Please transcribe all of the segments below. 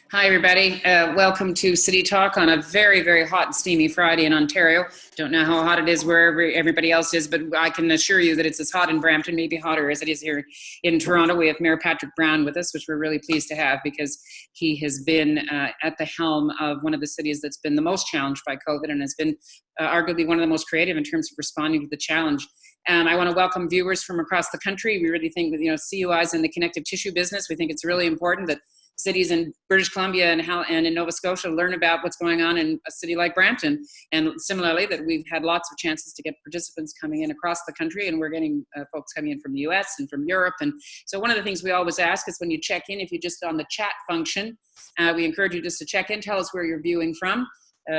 Hi, everybody. Welcome to City Talk on a very, very hot and steamy Friday in Ontario. Don't know how hot it is wherever everybody else is, but I can assure you that it's as hot in Brampton, maybe hotter as it is here in Toronto. We have Mayor Patrick Brown with us, which we're really pleased to have because he has been at the helm of one of the cities that's been the most challenged by COVID and has been arguably one of the most creative in terms of responding to the challenge. I want to welcome viewers from across the country. We really think that, CUI's in the connective tissue business. We think it's really important that cities in British Columbia and in Nova Scotia learn about what's going on in a city like Brampton. And similarly, that we've had lots of chances to get participants coming in across the country, and we're getting folks coming in from the US and from Europe. And so one of the things we always ask is when you check in, if you're just on the chat function, we encourage you just to check in, tell us where you're viewing from.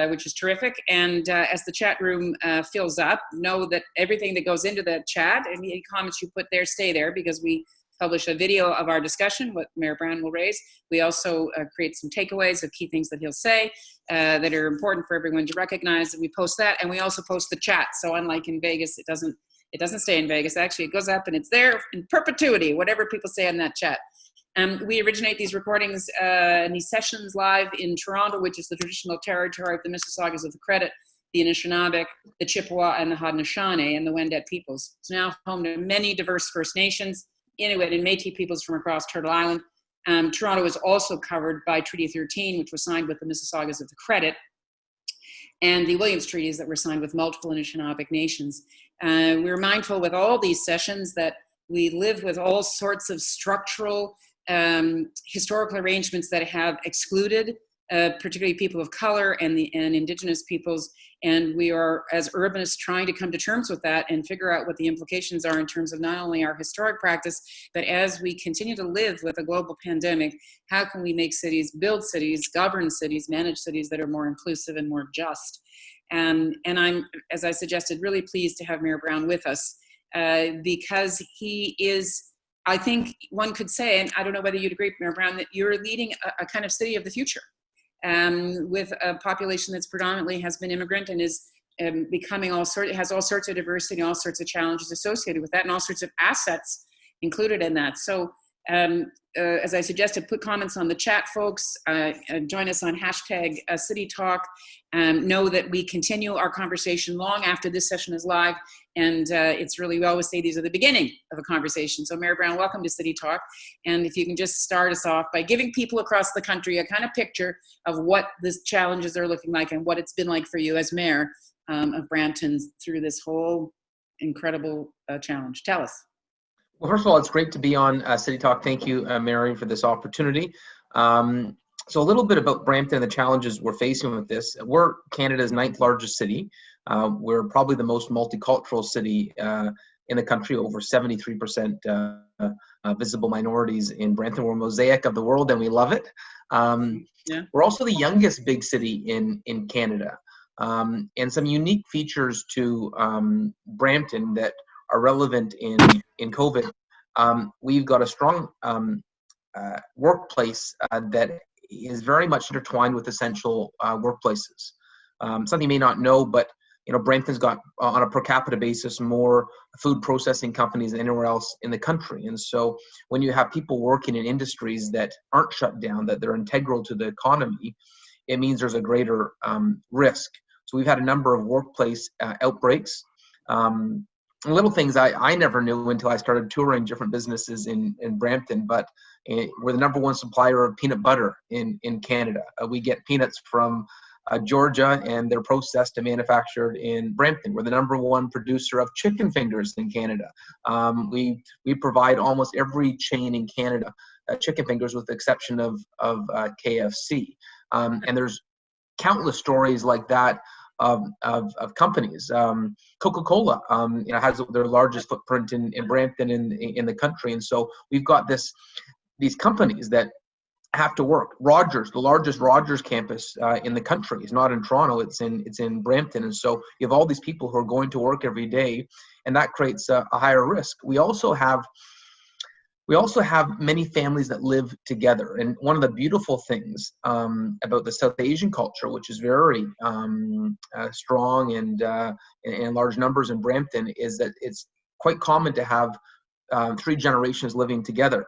Which is terrific. And as the chat room fills up, know that everything that goes into the chat, any comments you put there, stay there, because we publish a video of our discussion, what Mayor Brown will raise. We also create some takeaways of key things that he'll say that are important for everyone to recognize, and we post that. And we also post the chat. So unlike in Vegas, it doesn't stay in Vegas. Actually, it goes up and it's there in perpetuity, whatever people say in that chat. We originate these recordings and these sessions live in Toronto, which is the traditional territory of the Mississaugas of the Credit, the Anishinaabe, the Chippewa, and the Haudenosaunee, and the Wendat peoples. It's now home to many diverse First Nations, Inuit and Métis peoples from across Turtle Island. Toronto is also covered by Treaty 13, which was signed with the Mississaugas of the Credit, and the Williams Treaties that were signed with multiple Anishinaabe nations. We're mindful with all these sessions that we live with all sorts of structural historical arrangements that have excluded particularly people of color and Indigenous peoples, and we are, as urbanists, trying to come to terms with that and figure out what the implications are in terms of not only our historic practice, but as we continue to live with a global pandemic, how can we make cities, build cities, govern cities, manage cities that are more inclusive and more just? And I'm, as I suggested, really pleased to have Mayor Brown with us because he is, I think one could say, and I don't know whether you'd agree, Mayor Brown, that you're leading a kind of city of the future with a population that's predominantly has been immigrant and is becoming has all sorts of diversity, all sorts of challenges associated with that, and all sorts of assets included in that. So as I suggested, put comments on the chat, folks. Join us on hashtag City Talk. Know that we continue our conversation long after this session is live. And it's really, we always say these are the beginning of a conversation. So Mayor Brown, welcome to City Talk. And if you can just start us off by giving people across the country a kind of picture of what the challenges are looking like and what it's been like for you as mayor of Brampton through this whole incredible challenge. Tell us. Well, first of all, it's great to be on City Talk. Thank you, Mary, for this opportunity. So a little bit about Brampton and the challenges we're facing with this. We're Canada's 9th largest city. We're probably the most multicultural city in the country, over 73% visible minorities in Brampton. We're a mosaic of the world, and we love it. Yeah. We're also the youngest big city in Canada. And some unique features to Brampton that are relevant in COVID. We've got a strong workplace that is very much intertwined with essential workplaces. Something you may not know, but Brampton's got, on a per capita basis, more food processing companies than anywhere else in the country. And so when you have people working in industries that aren't shut down, that they're integral to the economy, it means there's a greater risk. So we've had a number of workplace outbreaks. Little things I never knew until I started touring different businesses in Brampton, but we're the #1 supplier of peanut butter in Canada. We get peanuts from Georgia, and they're processed and manufactured in Brampton. We're the #1 producer of chicken fingers in Canada. We provide almost every chain in Canada chicken fingers, with the exception of KFC. And there's countless stories like that of companies. Coca-Cola has their largest footprint in Brampton in the country, and so we've got these companies that have to work. Rogers, the largest Rogers campus in the country, is not in Toronto; it's in Brampton, and so you have all these people who are going to work every day, and that creates a higher risk. We also have many families that live together. And one of the beautiful things about the South Asian culture, which is very strong and in large numbers in Brampton, is that it's quite common to have 3 generations living together.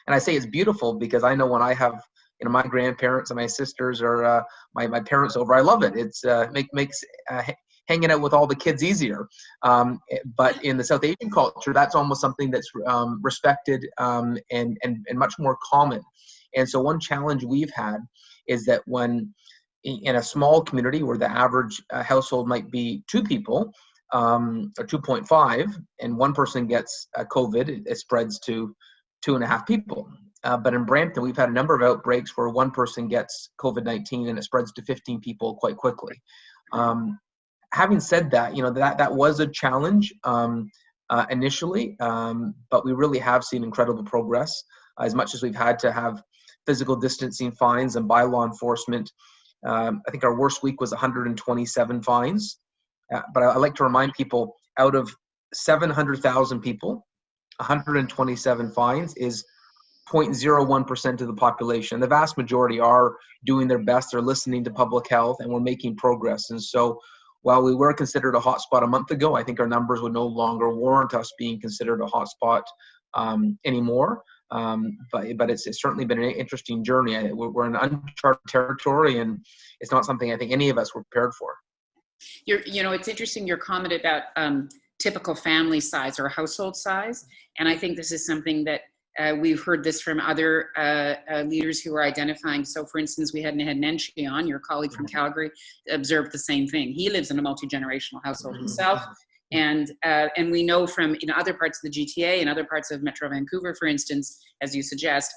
And I say it's beautiful because I know when I have my grandparents and my sisters or my parents over. I love it. It's makes hanging out with all the kids easier. But in the South Asian culture, that's almost something that's respected and much more common. And so one challenge we've had is that when in a small community where the average household might be 2 people or 2.5, and one person gets COVID, it spreads to 2.5 people. But in Brampton, we've had a number of outbreaks where one person gets COVID-19 and it spreads to 15 people quite quickly. Having said that, that was a challenge initially, but we really have seen incredible progress. As much as we've had to have physical distancing fines and bylaw enforcement, I think our worst week was 127 fines. But I like to remind people, out of 700,000 people, 127 fines is 0.01% of the population. The vast majority are doing their best. They're listening to public health, and we're making progress. And so while we were considered a hotspot a month ago, I think our numbers would no longer warrant us being considered a hotspot anymore. But it's certainly been an interesting journey. We're in uncharted territory, and it's not something I think any of us were prepared for. It's interesting, your comment about typical family size or household size. And I think this is something that we've heard this from other leaders who are identifying. So for instance, we had Nenshi on, your colleague from Calgary, observed the same thing. He lives in a multi-generational household himself. And we know from in other parts of the GTA and other parts of Metro Vancouver, for instance, as you suggest,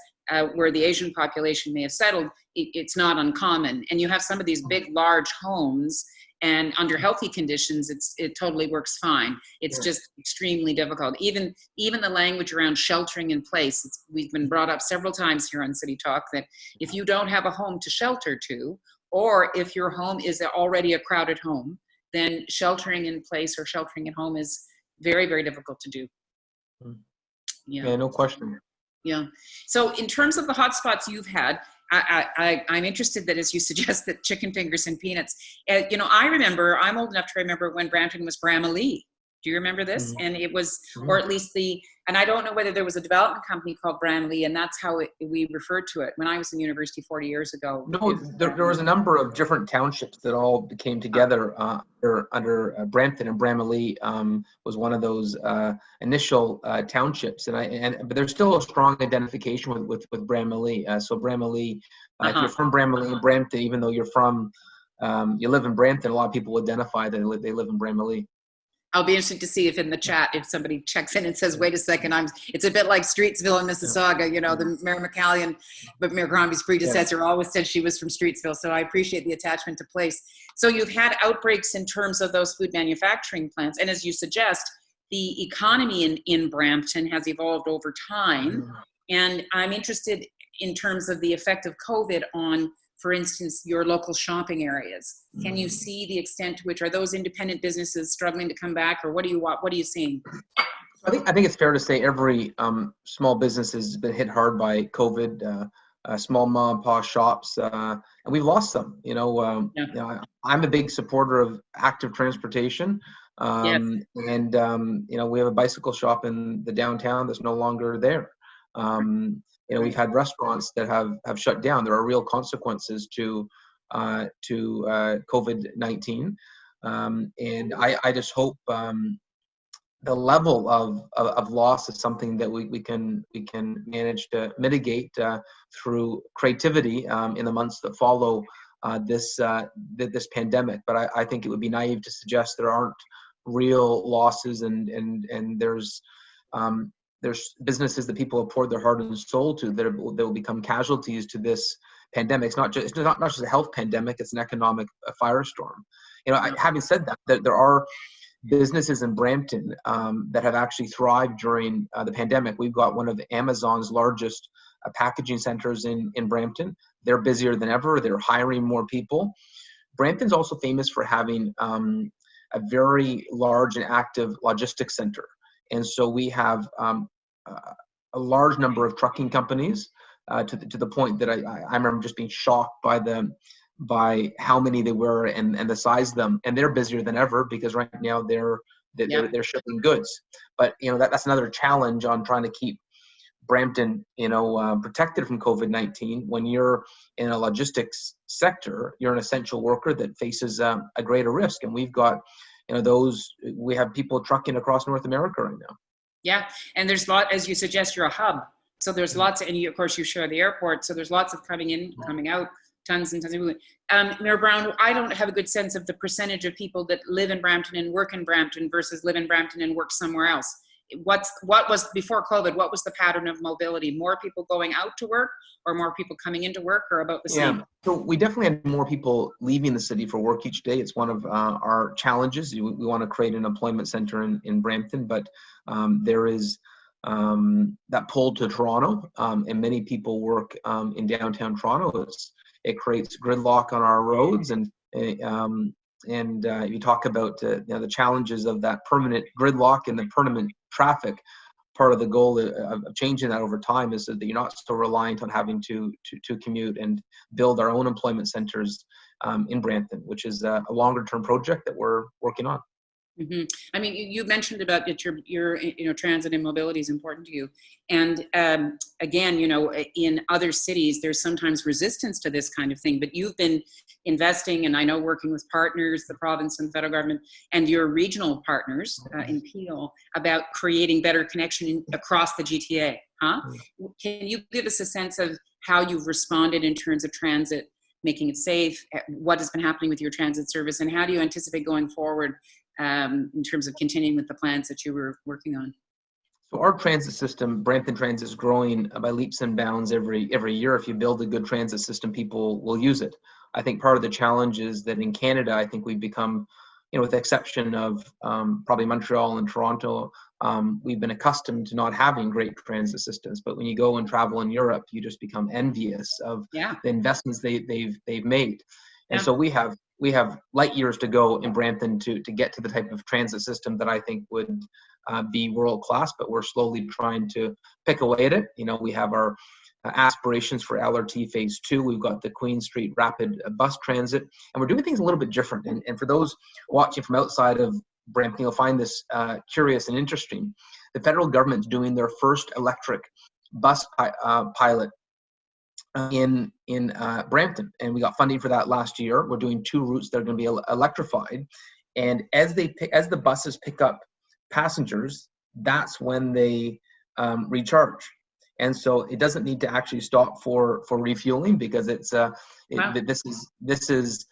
where the Asian population may have settled, it's not uncommon. And you have some of these big, large homes, and under healthy conditions, it totally works fine. It's just extremely difficult. Even the language around sheltering in place, we've been brought up several times here on City Talk that if you don't have a home to shelter to, or if your home is already a crowded home, then sheltering in place or sheltering at home is very, very difficult to do. Yeah, no question. Yeah. So in terms of the hotspots you've had, I'm interested that, as you suggest, that chicken fingers and peanuts. I'm old enough to remember when Brampton was Bramalea. Do you remember this? And it was, or at least and I don't know whether there was a development company called Bramalea, and that's how we referred to it. When I was in university 40 years ago. No, there was a number of different townships that all came together under Brampton, and Bramalea was one of those initial townships. But there's still a strong identification with Bramalea. So Bramalea, if you're from Bramalea and Brampton, even though you live in Brampton, a lot of people identify that they live in Bramalea. I'll be interested to see if in the chat, if somebody checks in and says, wait a second, it's a bit like Streetsville in Mississauga, the Mary McCallion, but Mayor Crombie's predecessor always said she was from Streetsville. So I appreciate the attachment to place. So you've had outbreaks in terms of those food manufacturing plants. And as you suggest, the economy in Brampton has evolved over time. And I'm interested in terms of the effect of COVID on, for instance, your local shopping areas. Can you see the extent to which are those independent businesses struggling to come back, or what are you seeing? I think it's fair to say every small business has been hit hard by COVID. Small mom and pop shops, and we've lost some. I'm a big supporter of active transportation, and we have a bicycle shop in the downtown that's no longer there. We've had restaurants that have shut down. There are real consequences to COVID-19, and I just hope the level of loss is something that we can manage to mitigate through creativity in the months that follow this pandemic. But I think it would be naive to suggest there aren't real losses, and there's businesses that people have poured their heart and soul to that will become casualties to this pandemic. It's not just a health pandemic; it's an economic firestorm. Having said that, there are businesses in Brampton that have actually thrived during the pandemic. We've got one of Amazon's largest packaging centers in Brampton. They're busier than ever. They're hiring more people. Brampton's also famous for having a very large and active logistics center. And so we have a large number of trucking companies to the point that I remember just being shocked by how many they were and the size of them. And they're busier than ever because right now they're shipping goods. But that's another challenge on trying to keep Brampton, protected from COVID-19. When you're in a logistics sector, you're an essential worker that faces a greater risk. And we've got, we have people trucking across North America right now. Yeah, and there's as you suggest, you're a hub. So there's lots, and of course you share the airport. So there's lots of coming in, coming out, tons and tons of movement. Mayor Brown, I don't have a good sense of the percentage of people that live in Brampton and work in Brampton versus live in Brampton and work somewhere else. What was before COVID? What was the pattern of mobility? More people going out to work, or more people coming into work, or about the same? So we definitely had more people leaving the city for work each day. It's one of our challenges. We want to create an employment center in Brampton, but there is that pull to Toronto, and many people work in downtown Toronto. It creates gridlock on our roads, and you talk about the challenges of that permanent gridlock and the permanent traffic. Part of the goal of changing that over time is that you're not so reliant on having to commute, and build our own employment centers in Brampton, which is a longer term project that we're working on. Mm-hmm. I mean, you mentioned about that your transit and mobility is important to you, and again, in other cities there's sometimes resistance to this kind of thing, but you've been investing, and I know working with partners, the province and federal government, and your regional partners in Peel, about creating better connection across the GTA. Can you give us a sense of how you've responded in terms of transit, making it safe? What has been happening with your transit service, and how do you anticipate going forward in terms of continuing with the plans that you were working on? So our transit system, Brampton Transit, is growing by leaps and bounds every year. If you build a good transit system, people will use it. I think part of the challenge is that in Canada, I think we've become, with the exception of probably Montreal and Toronto, we've been accustomed to not having great transit systems. But when you go and travel in Europe, you just become envious of the investments they've made. And so we have light years to go in Brampton to get to the type of transit system that I think would be world class, but we're slowly trying to pick away at it. We have our aspirations for LRT Phase 2. We've got the Queen Street Rapid Bus Transit, and we're doing things a little bit different. And for those watching from outside of Brampton, you'll find this curious and interesting. The federal government's doing their first electric bus pilot in Brampton, and we got funding for that last year. We're doing 2 routes that are going to be electrified, and as the buses pick up passengers, that's when they recharge. And so it doesn't need to actually stop for refueling, because this is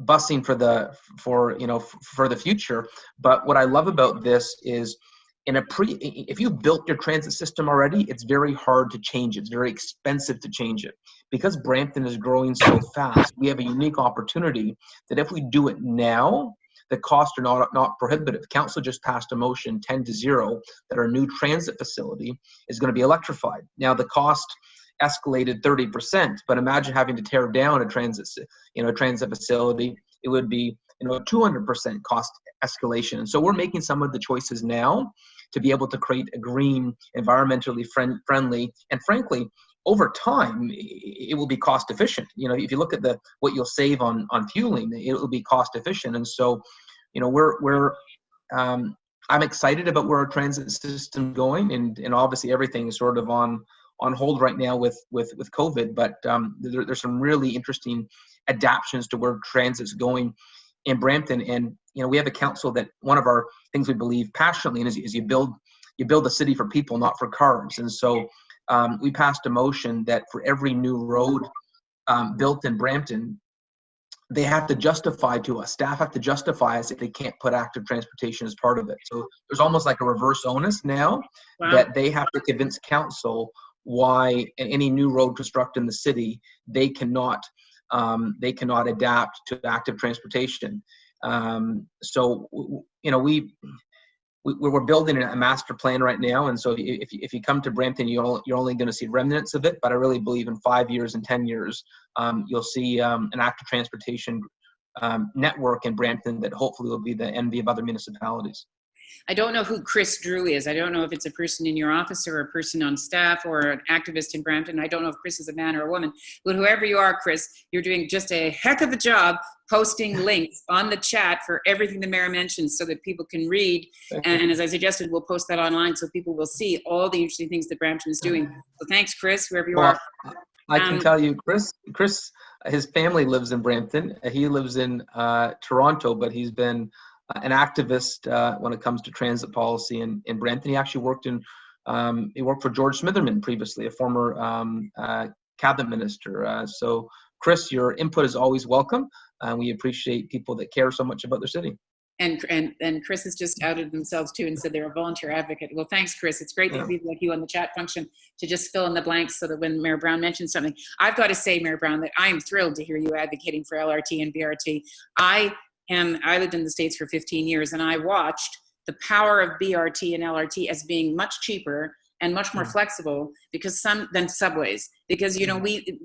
busing for the future. But what I love about this is, if you built your transit system already, it's very hard to change it. It's very expensive to change it. Because Brampton is growing so fast, we have a unique opportunity that if we do it now, the costs are not prohibitive. Council just passed a motion 10-0 that our new transit facility is going to be electrified. Now the cost escalated 30%, but imagine having to tear down a transit facility. It would be 200% cost escalation. And so we're making some of the choices now to be able to create a green, environmentally friendly, and frankly, over time, it will be cost efficient. If you look at what you'll save on fueling, it will be cost efficient. And so, I'm excited about where our transit system is going, and obviously everything is sort of on hold right now with COVID. But there's some really interesting adaptations to where transit's going in Brampton. And we have a council that one of our things we believe passionately in is you build a city for people, not for cars. And so we passed a motion that for every new road built in Brampton, they have to justify to us, staff have to justify us if they can't put active transportation as part of it. So there's almost like a reverse onus now. Wow. That they have to convince council why any new road constructed in the city, they cannot adapt to active transportation. So we're building a master plan right now, and so if you come to Brampton, you're only going to see remnants of it. But I really believe in 5 years and 10 years, you'll see an active transportation network in Brampton that hopefully will be the envy of other municipalities. I don't know who Chris Drew is. I don't know if it's a person in your office or a person on staff or an activist in Brampton. I don't know if Chris is a man or a woman, but whoever you are, Chris, you're doing just a heck of a job posting links on the chat for everything the mayor mentions so that people can read. And as I suggested, we'll post that online so people will see all the interesting things that Brampton is doing. So thanks, Chris, whoever you are. I can tell you, Chris, his family lives in Brampton. He lives in Toronto, but he's been an activist when it comes to transit policy in Brampton. He actually worked for George Smitherman previously, a former cabinet minister. So, Chris, your input is always welcome. We appreciate people that care so much about their city. And Chris has just outed themselves too and said they're a volunteer advocate. Well, thanks, Chris. It's great to have people like you on the chat function to just fill in the blanks so that when Mayor Brown mentions something, I've got to say, Mayor Brown, that I am thrilled to hear you advocating for LRT and BRT. I lived in the States for 15 years and I watched the power of BRT and LRT as being much cheaper and much more flexible than subways, because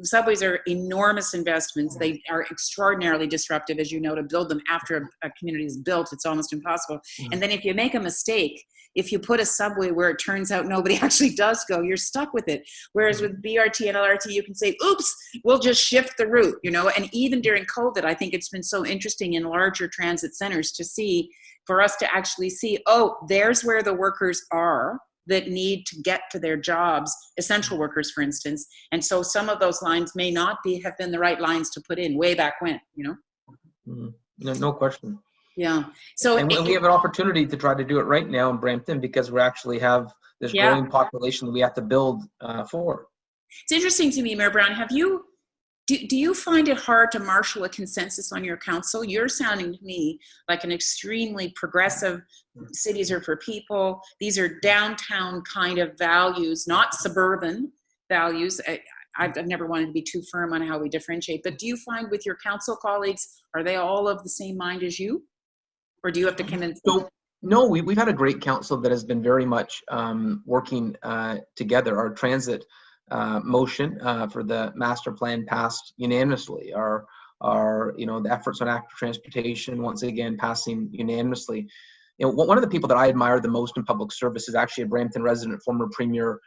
subways are enormous investments. They are extraordinarily disruptive, as you know, to build them after a community is built. It's almost impossible. And then if you make a mistake, if you put a subway where it turns out nobody actually does go, you're stuck with it. Whereas with BRT and LRT, you can say, oops, we'll just shift the route, and even during COVID, I think it's been so interesting in larger transit centers for us to actually see, oh, there's where the workers are that need to get to their jobs, essential workers, for instance. And so some of those lines may not have been the right lines to put in way back when, No question. Yeah. So we have an opportunity to try to do it right now in Brampton because we actually have this growing population that we have to build for. It's interesting to me, Mayor Brown, do you find it hard to marshal a consensus on your council? You're sounding to me like an extremely progressive, cities are for people. These are downtown kind of values, not suburban values. I've never wanted to be too firm on how we differentiate, but do you find with your council colleagues, are they all of the same mind as you? Or do you have to convince them? No, we've had a great council that has been very much working together. Our transit motion for the master plan passed unanimously. Our the efforts on active transportation once again passing unanimously. One of the people that I admire the most in public service is actually a Brampton resident, former Premier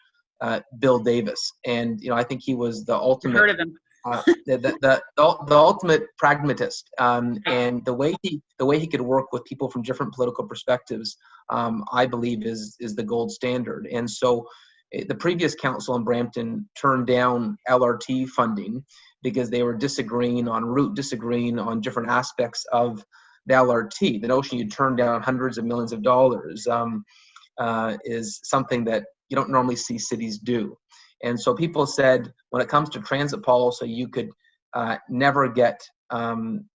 Bill Davis, and I think he was the ultimate. Heard of him. The ultimate pragmatist, and the way he could work with people from different political perspectives, I believe is the gold standard. And so the previous council in Brampton turned down LRT funding because they were disagreeing on route, disagreeing on different aspects of the LRT. The notion you turn down hundreds of millions of dollars is something that you don't normally see cities do. And so people said when it comes to transit policy, you could never get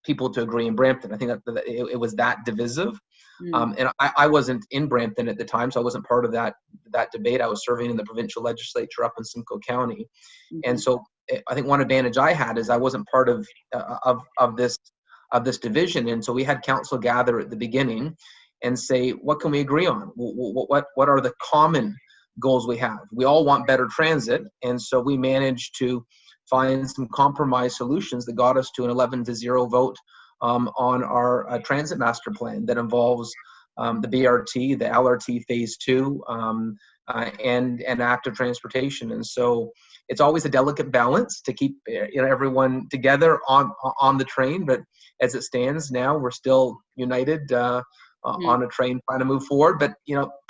people to agree in Brampton. I think that it was that divisive. And I wasn't in Brampton at the time, so I wasn't part of that debate. I was serving in the provincial legislature up in Simcoe County. And so I think one advantage I had is I wasn't part of this division. And so we had council gather at the beginning and say, what can we agree on? What are the common goals we have? We all want better transit. And so we managed to find some compromise solutions that got us to an 11-0 vote on our transit master plan that involves the BRT, the LRT phase 2, and active transportation. And so it's always a delicate balance to keep everyone together on the train. But as it stands now, we're still united on a train trying to move forward. But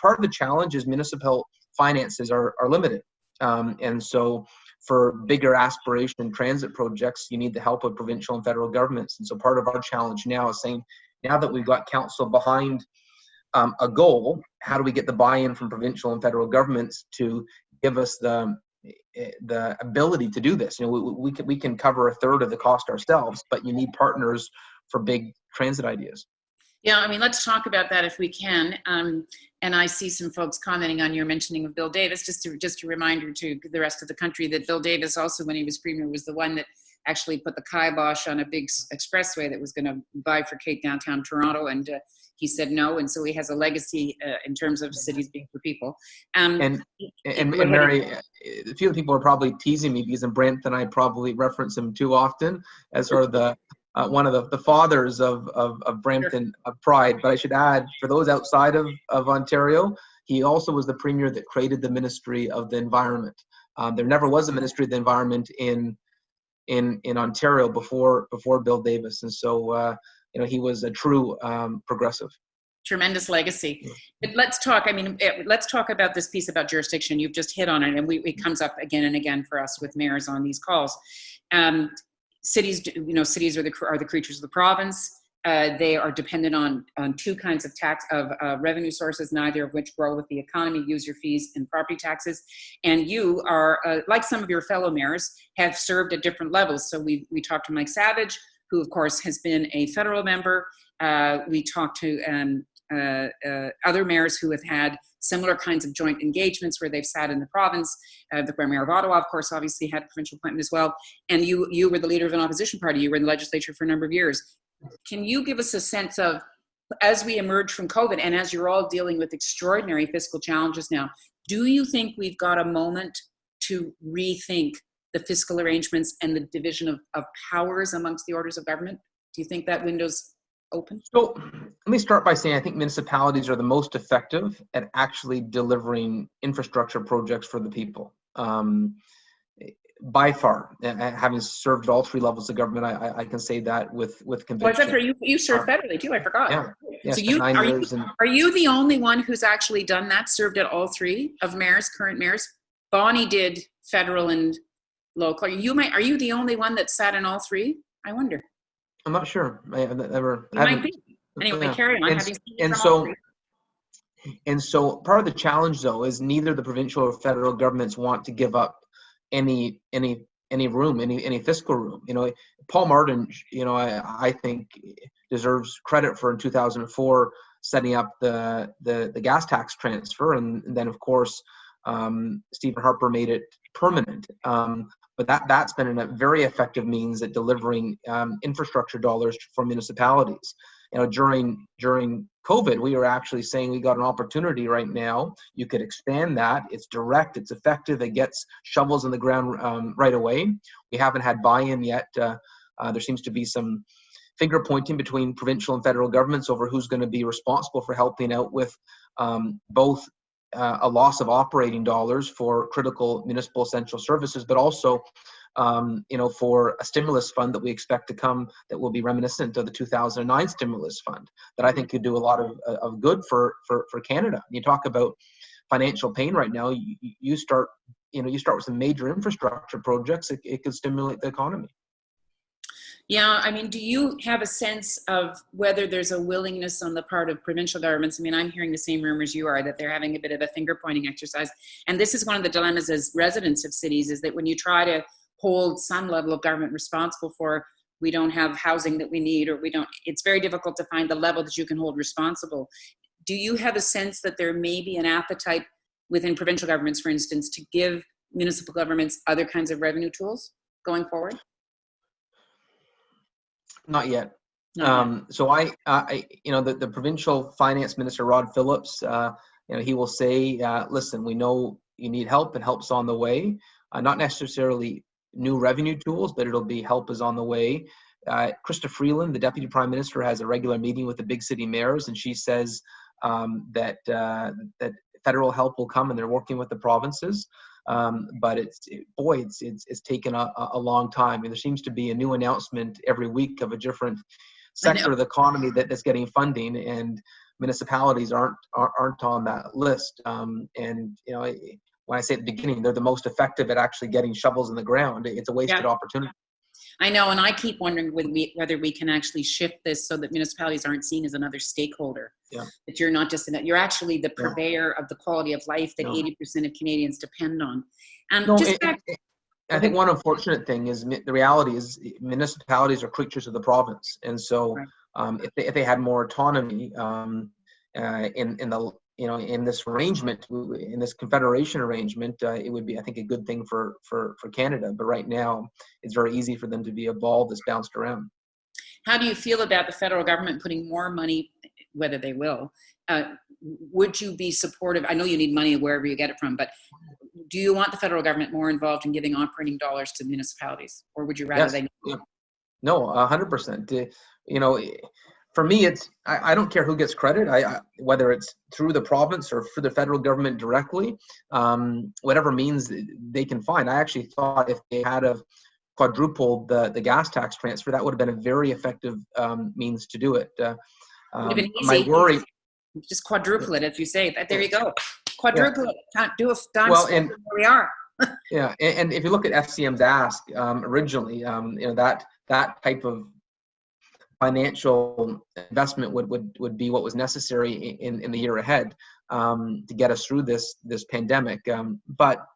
part of the challenge is municipal finances are limited, and so for bigger aspiration transit projects, you need the help of provincial and federal governments. And so part of our challenge now is saying, now that we've got council behind a goal, how do we get the buy-in from provincial and federal governments to give us the ability to do this? We can cover a third of the cost ourselves, but you need partners for big transit ideas. Yeah, I mean, let's talk about that if we can. And I see some folks commenting on your mentioning of Bill Davis. Just a reminder to the rest of the country that Bill Davis also, when he was premier, was the one that actually put the kibosh on a big expressway that was going to bifurcate downtown Toronto, and he said no. And so he has a legacy in terms of cities being for people. And Mary, a few people are probably teasing me because in Brampton I probably reference him too often as sort of the one of the fathers of Brampton pride. But I should add, for those outside of Ontario, he also was the premier that created the Ministry of the Environment. There never was a Ministry of the Environment in Ontario before Bill Davis, and so he was a true progressive. Tremendous legacy. But let's talk. Let's talk about this piece about jurisdiction. You've just hit on it, and it comes up again and again for us with mayors on these calls. Cities, cities are the creatures of the province. They are dependent on two kinds of revenue sources, neither of which grow with the economy: user fees and property taxes. And you are, like some of your fellow mayors, have served at different levels. So we talked to Mike Savage, who of course has been a federal member. We talked to other mayors who have had similar kinds of joint engagements where they've sat in the province. The mayor of Ottawa, of course, obviously had a provincial appointment as well. And you were the leader of an opposition party. You were in the legislature for a number of years. Can you give us a sense of, as we emerge from COVID and as you're all dealing with extraordinary fiscal challenges now, do you think we've got a moment to rethink the fiscal arrangements and the division of powers amongst the orders of government? Do you think that window's open? So let me start by saying I think municipalities are the most effective at actually delivering infrastructure projects for the people. By far, having served at all three levels of government, I can say that with conviction. Well, that's right. You served federally too. I forgot. Yeah. So 9 years. Are you the only one who's actually done that? Served at all three of current mayors? Bonnie did federal and local. Are you the only one that sat in all three? I wonder. I'm not sure. I never. You might be. Anyway, carry on. And so part of the challenge, though, is neither the provincial or federal governments want to give up any room, any fiscal room. Paul Martin, I think deserves credit for in 2004 setting up the gas tax transfer, and then of course Stephen Harper made it permanent. But that's been a very effective means at delivering infrastructure dollars for municipalities. During COVID, we were actually saying we got an opportunity right now. You could expand that. It's direct, it's effective, it gets shovels in the ground right away. We haven't had buy-in yet. There seems to be some finger pointing between provincial and federal governments over who's going to be responsible for helping out with both a loss of operating dollars for critical municipal essential services, but also for a stimulus fund that we expect to come that will be reminiscent of the 2009 stimulus fund that I think could do a lot of good for Canada. You talk about financial pain right now. You start with some major infrastructure projects. It could stimulate the economy. Yeah, do you have a sense of whether there's a willingness on the part of provincial governments? I'm hearing the same rumors you are, that they're having a bit of a finger-pointing exercise. And this is one of the dilemmas as residents of cities, is that when you try to hold some level of government responsible for, we don't have housing that we need, or it's very difficult to find the level that you can hold responsible. Do you have a sense that there may be an appetite within provincial governments, for instance, to give municipal governments other kinds of revenue tools going forward? Not yet. So the provincial finance minister, Rod Phillips, he will say, listen, we know you need help and help's on the way. Not necessarily new revenue tools, but it'll be help is on the way. Krista Freeland, the deputy prime minister, has a regular meeting with the big city mayors, and she says that federal help will come, and they're working with the provinces. But it's taken a long time. There seems to be a new announcement every week of a different sector of the economy that's getting funding, and municipalities aren't on that list. When I say at the beginning, they're the most effective at actually getting shovels in the ground. It's a wasted opportunity. I know, and I keep wondering whether we can actually shift this so that municipalities aren't seen as another stakeholder. Yeah. That you're not just you're actually the purveyor of the quality of life that 80% of Canadians depend on. And I think one unfortunate thing is the reality is municipalities are creatures of the province, and so if they had more autonomy in this arrangement, in this confederation arrangement, it would be, I think, a good thing for Canada. But right now, it's very easy for them to be a ball that's bounced around. How do you feel about the federal government putting more money, whether they will? Would you be supportive? I know you need money wherever you get it from, but do you want the federal government more involved in giving operating dollars to municipalities, or would you rather No, 100%. You know, for me, I don't care who gets credit. Whether it's through the province or through the federal government directly, whatever means they can find. I actually thought if they had a quadrupled the gas tax transfer, that would have been a very effective means to do it. Would have been My easy. worry, Just quadruple it, as you say. There you go. yeah. Quadruple it. Can't do a times Well, four and from where we are. yeah, and if you look at FCM's ask originally, you know, that type of financial investment would be what was necessary in the year ahead to get us through this pandemic. But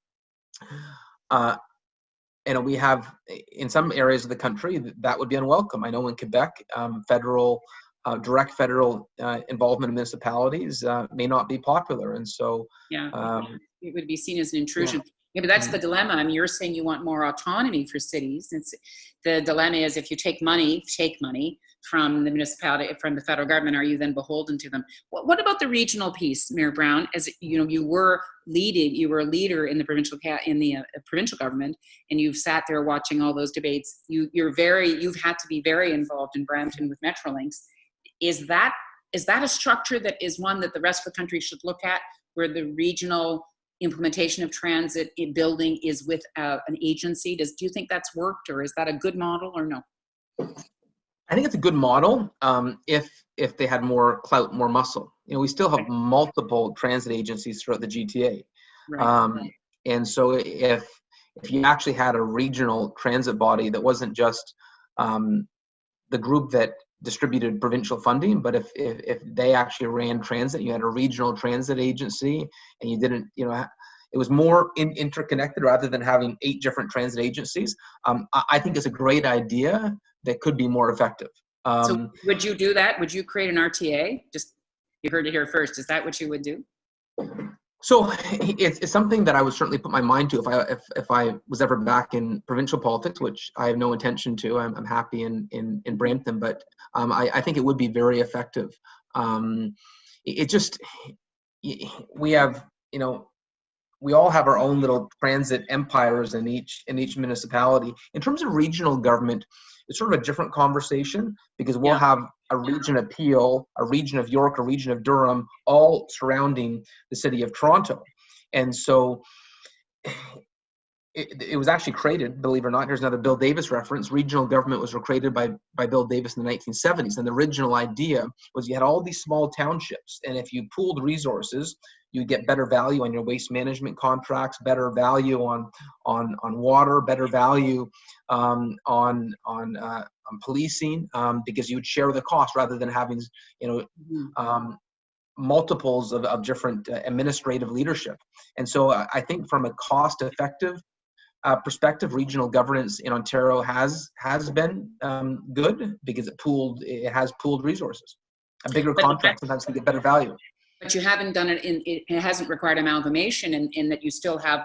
you know, we have in some areas of the country that would be unwelcome. I know in Quebec, direct federal involvement in municipalities may not be popular, and so Yeah, it would be seen as an yeah. intrusion. Yeah, but that's the dilemma. I mean, you're saying you want more autonomy for cities. The dilemma is if you take money from the municipality, from the federal government, are you then beholden to them? What about the regional piece, Mayor Brown? As you know, you were a leader in the provincial government, and you've sat there watching all those debates. You've had to be very involved in Brampton with Metrolinx. Is that a structure that is one that the rest of the country should look at, where the regional implementation of transit in building is with an agency? Do you think that's worked, or is that a good model, or no? I think it's a good model if they had more clout, more muscle. You know, we still have multiple transit agencies throughout the GTA, Right. and so if you actually had a regional transit body that wasn't just the group that distributed provincial funding, but if they actually ran transit, you had a regional transit agency, and you didn't, you know, it was more interconnected rather than having 8 different transit agencies. I think it's a great idea that could be more effective. So would you do that? Would you create an RTA? Just, you heard it here first. Is that what you would do? So it's something that I would certainly put my mind to if I was ever back in provincial politics, which I have no intention to. I'm happy in Brampton, but I think it would be very effective. It just, we have, you know, we all have our own little transit empires in each municipality. In terms of regional government, it's sort of a different conversation because we'll have a region of Peel, a region of York, a region of Durham, all surrounding the city of Toronto. And so it was actually created, believe it or not, here's another Bill Davis reference. Regional government was created by Bill Davis in the 1970s. And the original idea was you had all these small townships. And if you pooled resources, you get better value on your waste management contracts, better value on water, better value on policing, because you would share the cost rather than having, you know, multiples of different administrative leadership. And so I think from a cost-effective perspective, regional governance in Ontario has been good because it has pooled resources. A bigger contract sometimes can get better value. But you haven't done it it hasn't required amalgamation in that you still have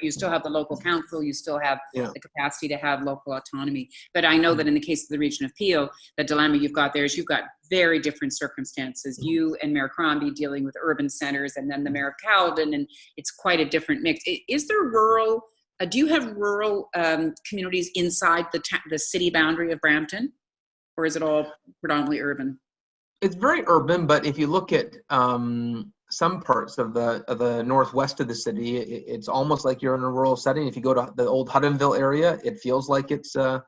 you still have the local council, you still have the capacity to have local autonomy. But I know that in the case of the region of Peel, the dilemma you've got there is you've got very different circumstances. You and Mayor Crombie dealing with urban centers, and then the Mayor of Caledon, and it's quite a different mix. Is there rural, do you have rural communities inside the city boundary of Brampton, or is it all predominantly urban? It's very urban, but if you look at some parts of the northwest of the city, it's almost like you're in a rural setting. If you go to the old Huttonville area, it feels like it's a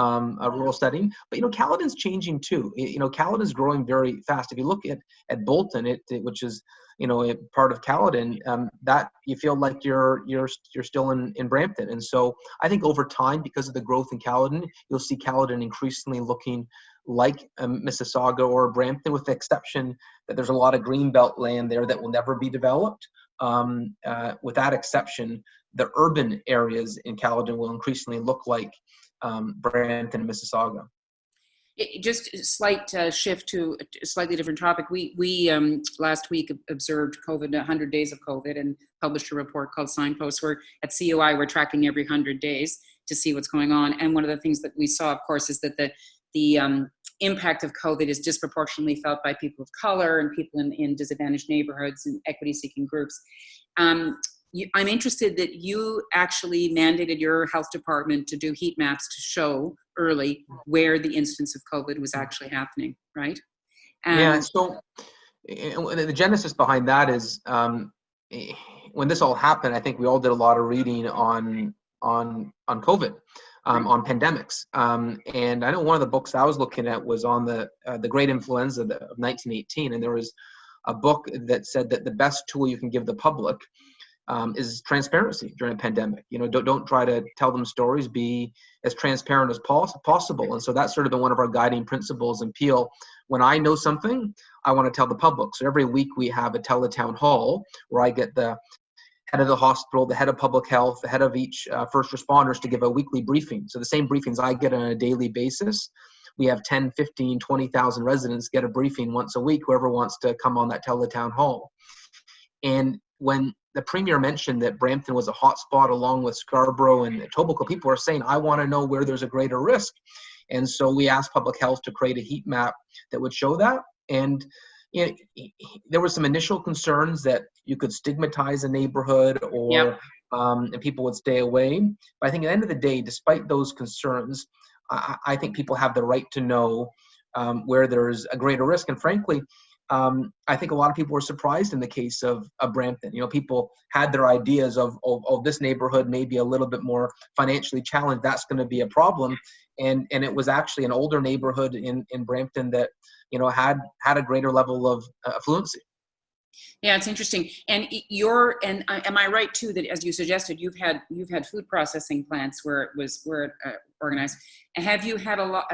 rural setting. But you know, Caledon's changing too. You know, Caledon's growing very fast. If you look at Bolton, which is, you know, part of Caledon, that you feel like you're still in Brampton. And so I think over time, because of the growth in Caledon, you'll see Caledon increasingly looking like Mississauga or Brampton, with the exception that there's a lot of greenbelt land there that will never be developed. With that exception, the urban areas in Caledon will increasingly look like Brampton and Mississauga. Just a slight shift to a slightly different topic. We last week observed COVID, 100 days of COVID, and published a report called Signposts. Where at CUI, we're tracking every 100 days to see what's going on. And one of the things that we saw, of course, is that the impact of COVID is disproportionately felt by people of color and people in disadvantaged neighborhoods and equity-seeking groups. I'm interested that you actually mandated your health department to do heat maps to show early where the instance of COVID was actually happening, right? Yeah. So the genesis behind that is when this all happened, I think we all did a lot of reading on COVID, on pandemics. And I know one of the books I was looking at was on the Great Influenza of 1918, and there was a book that said that the best tool you can give the public is transparency during a pandemic. Don't try to tell them stories. Be as transparent as possible. And so that's sort of been one of our guiding principles in Peel. When I know something, I want to tell the public. So every week we have a teletown hall where I get the head of the hospital, the head of public health, the head of each first responders to give a weekly briefing. So the same briefings I get on a daily basis, we have 10, 15, 20,000 residents get a briefing once a week, whoever wants to come on that teletown hall. And when the Premier mentioned that Brampton was a hotspot along with Scarborough and Etobicoke, people are saying, I want to know where there's a greater risk. And so we asked Public Health to create a heat map that would show that. And there were some initial concerns that you could stigmatize a neighborhood or and people would stay away. But I think at the end of the day, despite those concerns, I think people have the right to know where there's a greater risk. And frankly, I think a lot of people were surprised in the case of Brampton. People had their ideas of this neighborhood may be a little bit more financially challenged. That's going to be a problem. And it was actually an older neighborhood in Brampton that, had a greater level of affluency. Yeah, it's interesting. And am I right too that, as you suggested, you've had food processing plants where it was organized. And have you had a lot,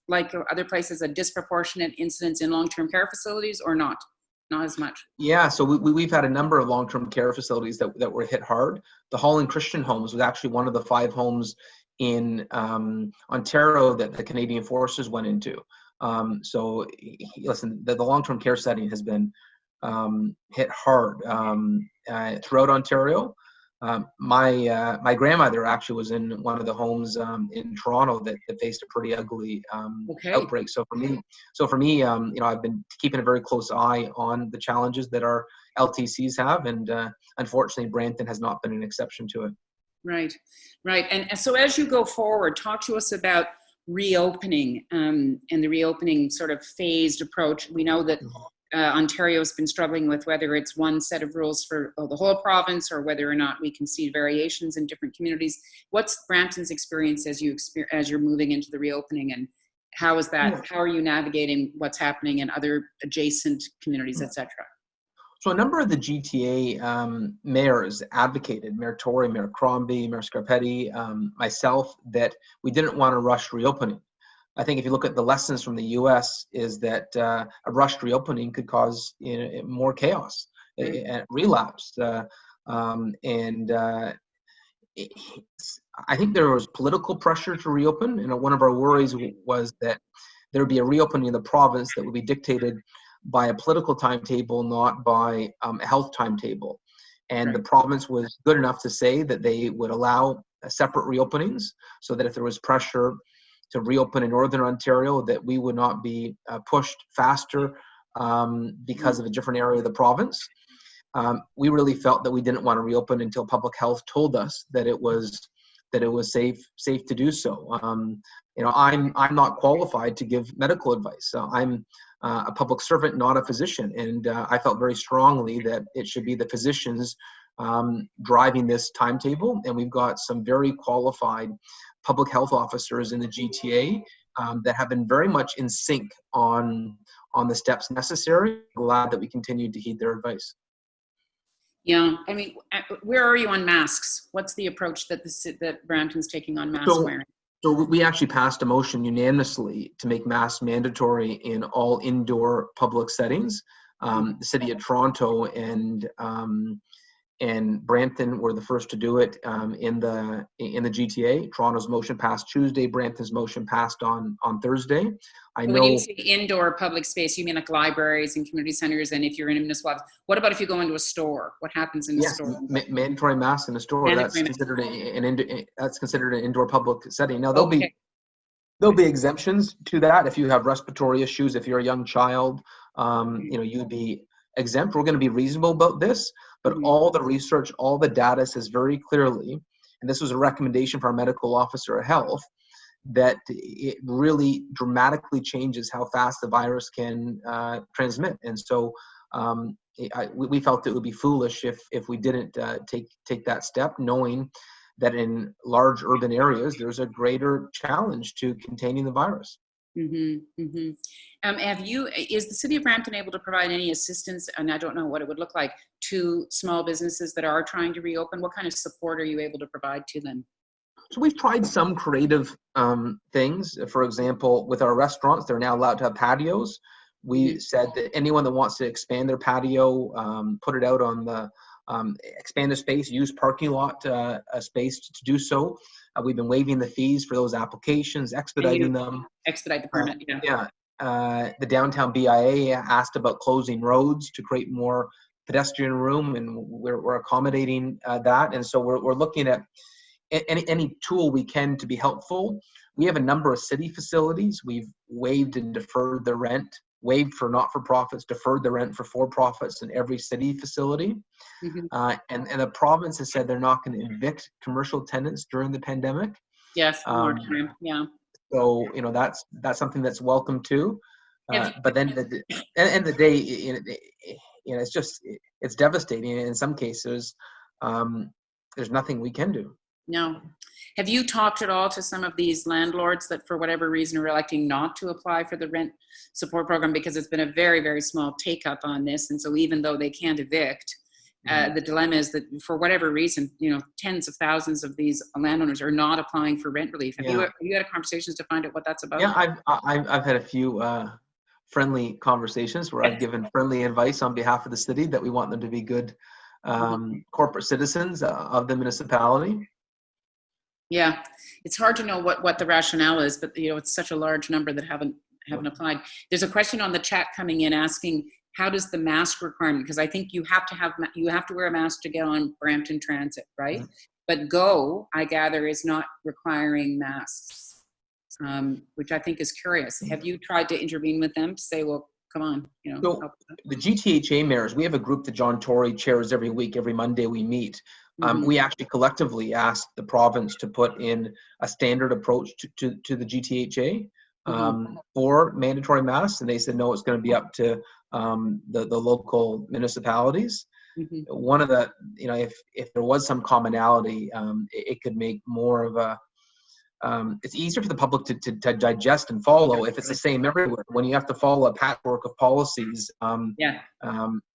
like other places, a disproportionate incidence in long-term care facilities, or not? Not as much. Yeah, so we've had a number of long-term care facilities that were hit hard. The Holland Christian Homes was actually one of the 5 homes in Ontario that the Canadian Forces went into. So listen, the long-term care setting has been hit hard throughout Ontario. My grandmother actually was in one of the homes in Toronto that faced a pretty ugly outbreak. So for me, I've been keeping a very close eye on the challenges that our LTCs have, and unfortunately, Brampton has not been an exception to it. Right. And so as you go forward, talk to us about reopening and the reopening sort of phased approach. We know that Ontario's been struggling with whether it's one set of rules for the whole province or whether or not we can see variations in different communities. What's Brampton's experience as you're moving into the reopening, and how is that? How are you navigating what's happening in other adjacent communities, etc.? So a number of the GTA mayors advocated, Mayor Tory, Mayor Crombie, Mayor Scarpetti, myself, that we didn't want to rush reopening. I think if you look at the lessons from the U.S., is that a rushed reopening could cause more chaos, relapse, and I think there was political pressure to reopen. One of our worries was that there would be a reopening in the province that would be dictated by a political timetable, not by a health timetable. And the province was good enough to say that they would allow separate reopenings, so that if there was pressure to reopen in Northern Ontario, that we would not be pushed faster because of a different area of the province. We really felt that we didn't want to reopen until public health told us that it was safe to do so. I'm not qualified to give medical advice. I'm a public servant, not a physician, and I felt very strongly that it should be the physicians driving this timetable. And we've got some very qualified public health officers in the GTA that have been very much in sync on the steps necessary. Glad that we continued to heed their advice. Yeah, I mean, where are you on masks? What's the approach that Brampton's taking on mask wearing? So we actually passed a motion unanimously to make masks mandatory in all indoor public settings. The City of Toronto and Brampton were the first to do it in the GTA. Toronto's motion passed Tuesday. Brampton's motion passed on Thursday. When you say indoor public space, you mean like libraries and community centers, and if you're in a municipal office. What about if you go into a store? What happens in the store? Mandatory masks in a store. That's considered an indoor public setting. Now there'll be exemptions to that if you have respiratory issues. If you're a young child, you'd be exempt. We're going to be reasonable about this, but all the research, all the data says very clearly, and this was a recommendation for our medical officer of health, that it really dramatically changes how fast the virus can transmit. And so we felt it would be foolish if we didn't take that step, knowing that in large urban areas, there's a greater challenge to containing the virus. Is the City of Brampton able to provide any assistance, and I don't know what it would look like, to small businesses that are trying to reopen? What kind of support are you able to provide to them? So we've tried some creative things. For example, with our restaurants, they're now allowed to have patios. We said that anyone that wants to expand their patio, put it out on the expand the space, use parking lot space to do so. We've been waiving the fees for those applications, expediting them. Expedite the permit, The downtown BIA asked about closing roads to create more pedestrian room, and we're accommodating that. And so we're looking at any tool we can to be helpful. We have a number of city facilities. We've waived and deferred the rent, waived for not-for-profits, deferred the rent for for-profits in every city facility. And the province has said they're not going to evict commercial tenants during the pandemic. Yes, yeah. So, that's something that's welcome too. But then at the end of the day, it's devastating. And in some cases, there's nothing we can do. No. Have you talked at all to some of these landlords that for whatever reason are electing not to apply for the rent support program, because it's been a very, very small take up on this? And so even though they can't evict, the dilemma is that for whatever reason, tens of thousands of these landowners are not applying for rent relief. Have you had conversations to find out what that's about? Yeah, I've had a few friendly conversations where I've given friendly advice on behalf of the city that we want them to be good corporate citizens of the municipality. Yeah, it's hard to know what the rationale is, but it's such a large number that haven't applied. There's a question on the chat coming in asking, how does the mask requirement, because I think you have to wear a mask to get on Brampton Transit, right? But GO, I gather, is not requiring masks, which I think is curious. Have you tried to intervene with them to say, well, come on, So the GTHA mayors, we have a group that John Tory chairs every week. Every Monday we meet. We actually collectively asked the province to put in a standard approach to the GTHA for mandatory masks, and they said no, it's going to be up to the local municipalities. One of the, if there was some commonality, it could make more of a it's easier for the public to digest and follow if it's the same everywhere. When you have to follow a patchwork of policies, no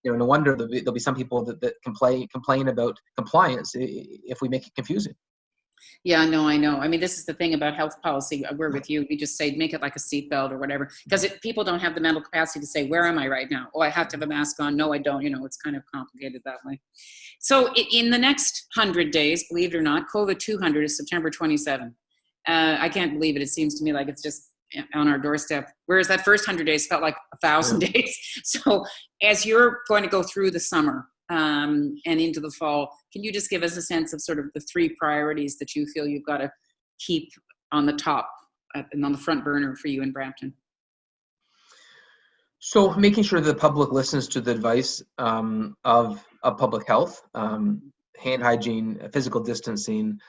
wonder there'll be some people that complain about compliance if we make it confusing. Yeah, no, I know. I mean, this is the thing about health policy. We're with you. We just say, make it like a seatbelt or whatever, because people don't have the mental capacity to say, where am I right now? Oh, I have to have a mask on. No, I don't. It's kind of complicated that way. So in the next 100 days, believe it or not, COVID 200 is September 27. I can't believe it. It seems to me like it's just on our doorstep. Whereas that first 100 days felt like 1,000 days. So as you're going to go through the summer and into the fall, can you just give us a sense of sort of the three priorities that you feel you've got to keep on the top and on the front burner for you in Brampton? So making sure that the public listens to the advice of public health, hand hygiene, physical distancing,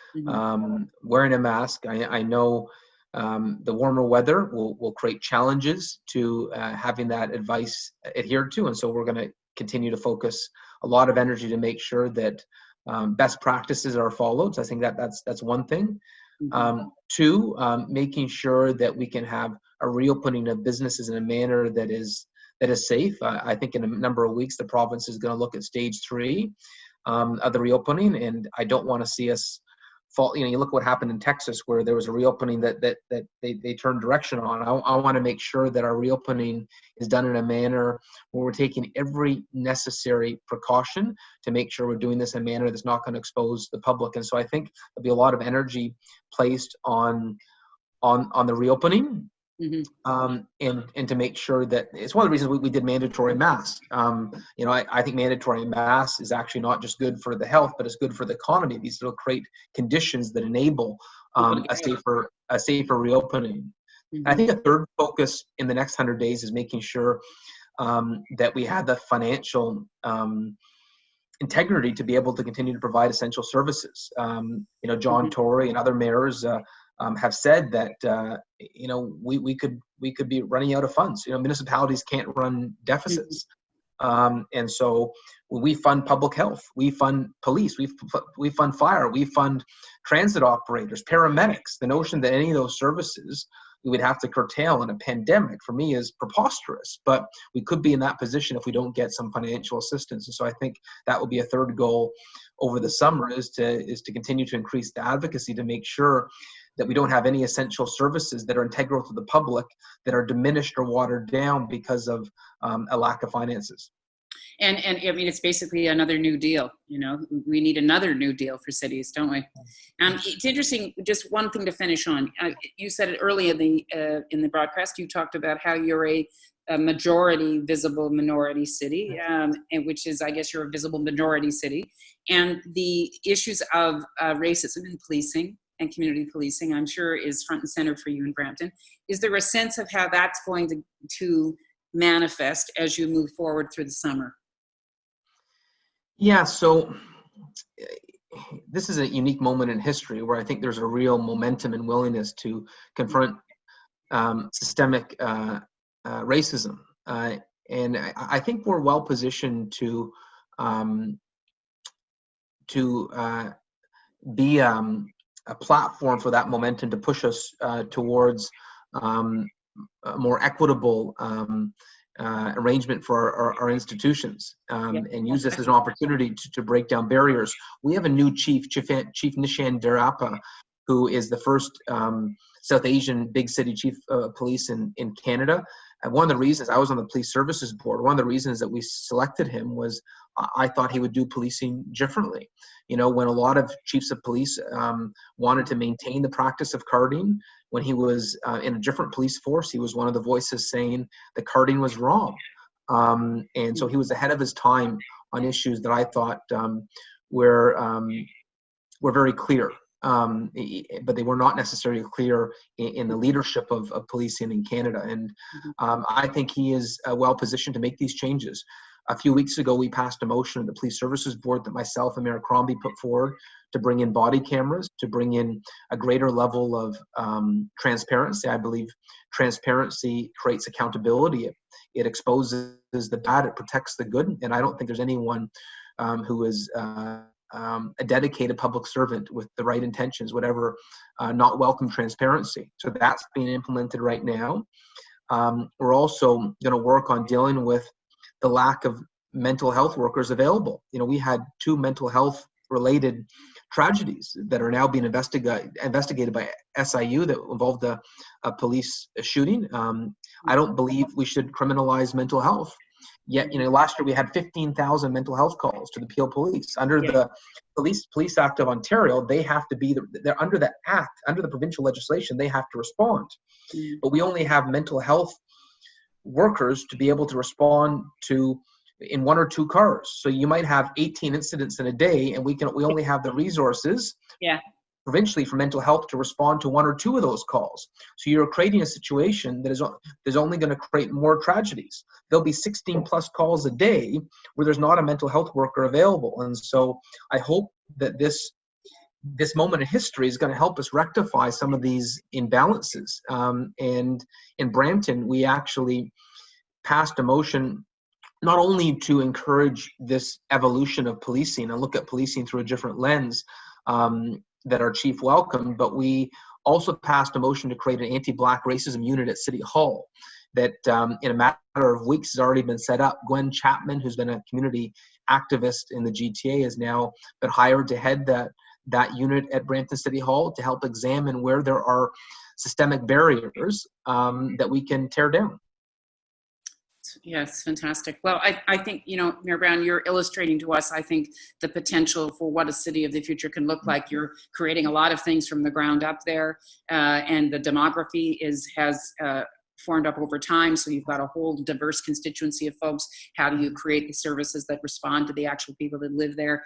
wearing a mask. I know the warmer weather will create challenges to having that advice adhered to, and so we're going to continue to focus a lot of energy to make sure that best practices are followed. So I think that's one thing. Two, making sure that we can have a reopening of businesses in a manner that is safe. I think in a number of weeks the province is going to look at stage 3 of the reopening, and I don't want to see us fall. You look what happened in Texas, where there was a reopening that they turned direction on. I want to make sure that our reopening is done in a manner where we're taking every necessary precaution to make sure we're doing this in a manner that's not going to expose the public. And so I think there'll be a lot of energy placed on the reopening. And to make sure that it's one of the reasons we did mandatory masks. I think mandatory masks is actually not just good for the health, but it's good for the economy. These will create conditions that enable a safer reopening. I think a third focus in the next 100 days is making sure that we had the financial integrity to be able to continue to provide essential services. John Tory and other mayors have said that we could be running out of funds. Municipalities can't run deficits, and so we fund public health, we fund police, we fund fire, we fund transit operators, paramedics. The notion that any of those services we would have to curtail in a pandemic, for me, is preposterous. But we could be in that position if we don't get some financial assistance. And so I think that will be a third goal over the summer, is to continue to increase the advocacy to make sure that we don't have any essential services that are integral to the public that are diminished or watered down because of a lack of finances. And I mean, it's basically another New Deal. We need another New Deal for cities, don't we? It's interesting. Just one thing to finish on. You said it early in the broadcast. You talked about how you're a majority visible minority city, and which is, I guess, you're a visible minority city, and the issues of racism in policing and community policing, I'm sure, is front and center for you in Brampton. Is there a sense of how that's going to manifest as you move forward through the summer? Yeah, so this is a unique moment in history where I think there's a real momentum and willingness to confront systemic racism. And I think we're well positioned to be a platform for that momentum to push us towards a more equitable arrangement for our institutions, and use this as an opportunity to break down barriers. We have a new Chief Nishan Derapa, who is the first South Asian big city chief of police in Canada. And one of the reasons, I was on the police services board, one of the reasons that we selected him was I thought he would do policing differently. When a lot of chiefs of police wanted to maintain the practice of carding, when he was in a different police force, he was one of the voices saying the carding was wrong. And so he was ahead of his time on issues that I thought were very clear. But they were not necessarily clear in the leadership of policing in Canada. And I think he is well positioned to make these changes. A few weeks ago, we passed a motion at the Police Services Board that myself and Mayor Crombie put forward to bring in body cameras, to bring in a greater level of transparency. I believe transparency creates accountability. It exposes the bad, it protects the good. And I don't think there's anyone who is a dedicated public servant with the right intentions would ever not welcome transparency. So that's being implemented right now. We're also going to work on dealing with the lack of mental health workers available. We had 2 mental health related tragedies that are now being investigated by SIU that involved a police shooting. I don't believe we should criminalize mental health. Yet, last year we had 15,000 mental health calls to the Peel Police. Under the Police Act of Ontario, they have to be, they're under the act, under the provincial legislation, they have to respond. But we only have mental health workers to be able to respond to in 1 or 2 cars. So you might have 18 incidents in a day, and we only have the resources provincially for mental health to respond to 1 or 2 of those calls. So you're creating a situation that is only going to create more tragedies. There'll be 16 plus calls a day where there's not a mental health worker available. And so I hope that this moment in history is going to help us rectify some of these imbalances. And in Brampton, we actually passed a motion not only to encourage this evolution of policing and look at policing through a different lens that our chief welcomed, but we also passed a motion to create an anti-Black racism unit at City Hall that in a matter of weeks has already been set up. Gwen Chapman, who's been a community activist in the GTA, has now been hired to head that unit at Brampton City Hall to help examine where there are systemic barriers that we can tear down. Yes, fantastic. Well, I think, Mayor Brown, you're illustrating to us, I think, the potential for what a city of the future can look like. You're creating a lot of things from the ground up there, and the demography has formed up over time. So you've got a whole diverse constituency of folks. How do you create the services that respond to the actual people that live there?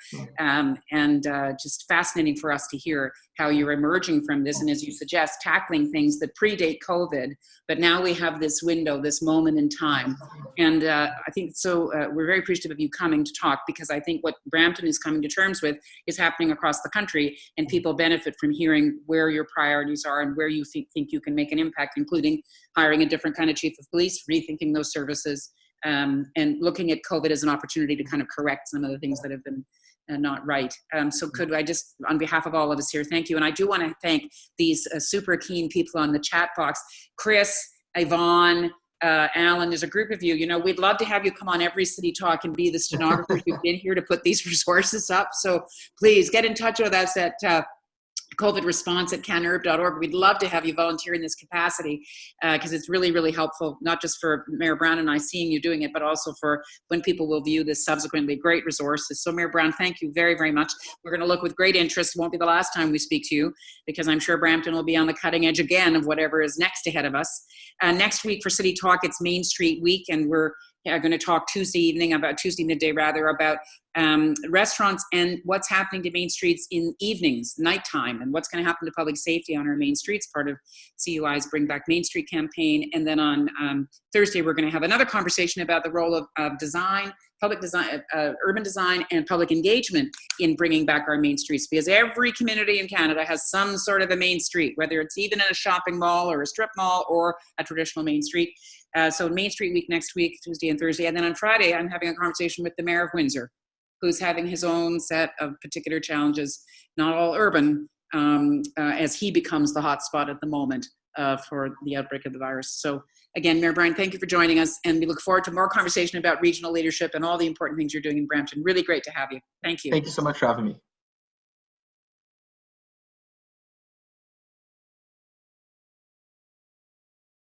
Just fascinating for us to hear how you're emerging from this. And as you suggest, tackling things that predate COVID, but now we have this window, this moment in time. And I think so we're very appreciative of you coming to talk, because I think what Brampton is coming to terms with is happening across the country, and people benefit from hearing where your priorities are and where you think you can make an impact, including hiring a different kind of chief of police, rethinking those services, and looking at COVID as an opportunity to kind of correct some of the things that have been not right. So could I just, on behalf of all of us here, thank you. And I do want to thank these super keen people on the chat box. Chris, Yvonne, Alan, there's a group of you. We'd love to have you come on every City Talk and be the stenographers who've been here to put these resources up. So please get in touch with us at covidresponse@canurb.org. We'd love to have you volunteer in this capacity, because it's really, really helpful, not just for Mayor Brown and I seeing you doing it, but also for when people will view this subsequently. Great resources. So Mayor Brown, thank you very, very much. We're going to look with great interest. It won't be the last time we speak to you, because I'm sure Brampton will be on the cutting edge again of whatever is next ahead of us. Next week for City Talk, it's Main Street Week, and we're going to talk Tuesday midday about restaurants and what's happening to main streets in evenings, nighttime, and what's going to happen to public safety on our main streets, part of CUI's Bring Back Main Street campaign. And then on Thursday, we're going to have another conversation about the role of design, public design, urban design, and public engagement in bringing back our main streets, because every community in Canada has some sort of a main street, whether it's even in a shopping mall or a strip mall or a traditional main street. So Main Street Week next week, Tuesday and Thursday. And then on Friday, I'm having a conversation with the Mayor of Windsor, who's having his own set of particular challenges, not all urban, as he becomes the hotspot at the moment for the outbreak of the virus. So again, Mayor Brian, thank you for joining us, and we look forward to more conversation about regional leadership and all the important things you're doing in Brampton. Really great to have you. Thank you. Thank you so much for having me.